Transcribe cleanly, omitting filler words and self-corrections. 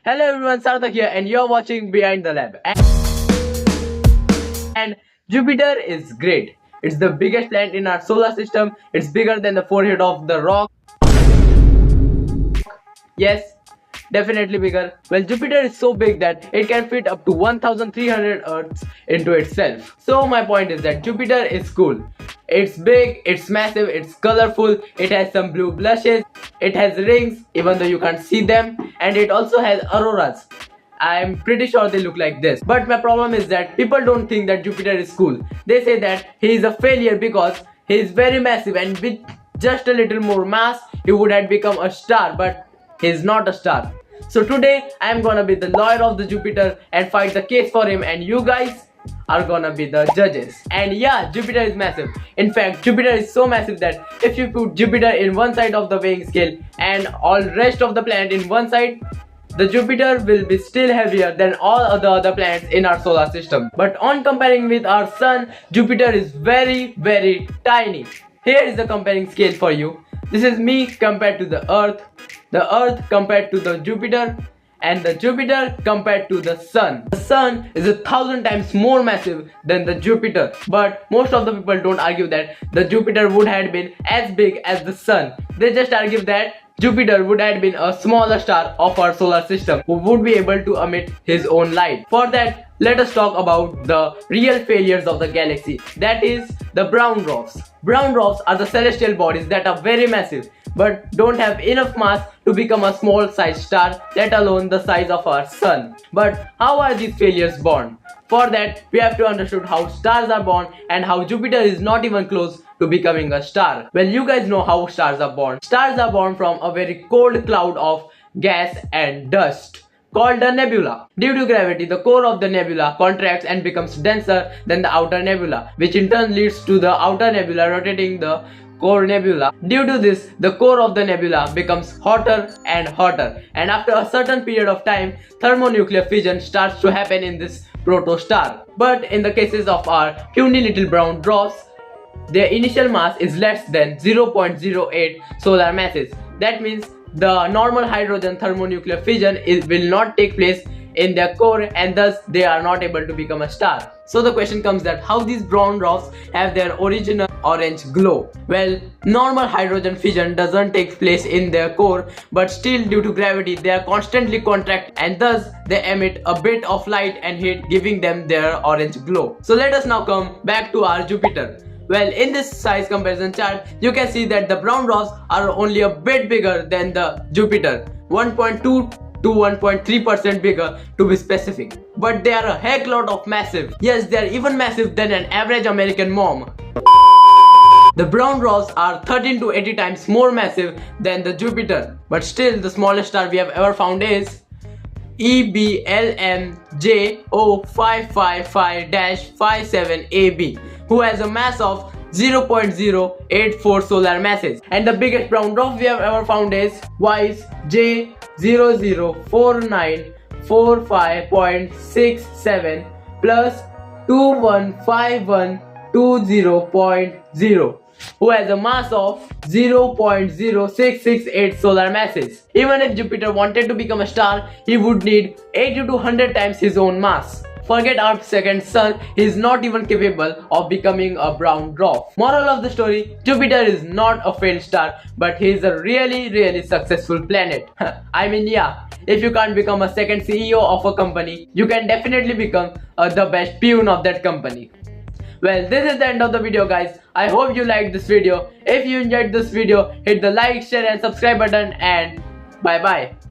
Hello everyone, Sarthak here and you're watching Behind the Lab. And Jupiter is great. It's the biggest planet in our solar system. It's bigger than the forehead of the rock. Yes, definitely bigger. Well, Jupiter is so big that it can fit up to 1300 Earths into itself. So my point is that Jupiter is cool. It's big, it's massive, it's colorful, it has some blue blushes, it has rings even though you can't see them, and it also has auroras. I'm pretty sure they look like this. But my problem is that people don't think that Jupiter is cool. They say that he is a failure because he is very massive and with just a little more mass he would have become a star, but he is not a star. So today I am gonna be the lawyer of the Jupiter and fight the case for him, and you guys are gonna be the judges. And yeah, Jupiter is massive. In fact, Jupiter is so massive that if you put Jupiter in one side of the weighing scale and all rest of the planet in one side, the Jupiter will be still heavier than all the other planets in our solar system. But on comparing with our sun, Jupiter is very tiny. Here is the comparing scale for you. This is me compared to the Earth compared to the Jupiter, and the Jupiter compared to the Sun. The Sun is 1,000 times more massive than the Jupiter, but most of the people don't argue that the Jupiter would have been as big as the Sun. They just argue that Jupiter would have been a smaller star of our solar system who would be able to emit his own light. For that, let us talk about the real failures of the galaxy, that is the brown dwarfs. Brown dwarfs are the celestial bodies that are very massive but don't have enough mass to become a small sized star, let alone the size of our sun. But how are these failures born? For that, we have to understand how stars are born and how Jupiter is not even close to becoming a star. Well, you guys know how stars are born. Stars are born from a very cold cloud of gas and dust called a nebula. Due to gravity, the core of the nebula contracts and becomes denser than the outer nebula, which in turn leads to the outer nebula rotating the core nebula. Due to this, the core of the nebula becomes hotter and hotter, and after a certain period of time, thermonuclear fission starts to happen in this protostar. But in the cases of our puny little brown dwarfs, their initial mass is less than 0.08 solar masses. That means the normal hydrogen thermonuclear fission will not take place in their core, and thus they are not able to become a star. So the question comes that how these brown dwarfs have their original orange glow. Well, normal hydrogen fission doesn't take place in their core, but still due to gravity they are constantly contract, and thus they emit a bit of light and heat, giving them their orange glow. So let us now come back to our Jupiter. Well, in this size comparison chart, you can see that the brown dwarfs are only a bit bigger than the Jupiter, 1.2 to 1.3% bigger to be specific. But they are a heck lot of massive. Yes, they are even massive than an average American mom. The brown dwarfs are 13 to 80 times more massive than the Jupiter. But still, the smallest star we have ever found is EBLMJ0555-57AB, who has a mass of 0.084 solar masses. And the biggest brown dwarf we have ever found is WISE J004945.67 plus 215120.0, who has a mass of 0.0668 solar masses. Even if Jupiter wanted to become a star, he would need 80 to 100 times his own mass. Forget our second sun, he is not even capable of becoming a brown dwarf. Moral of the story, Jupiter is not a failed star, but he is a really successful planet. I mean, yeah, if you can't become a second CEO of a company, you can definitely become the best peon of that company. Well, this is the end of the video, guys. I hope you liked this video. If you enjoyed this video, hit the like, share and subscribe button, and bye bye.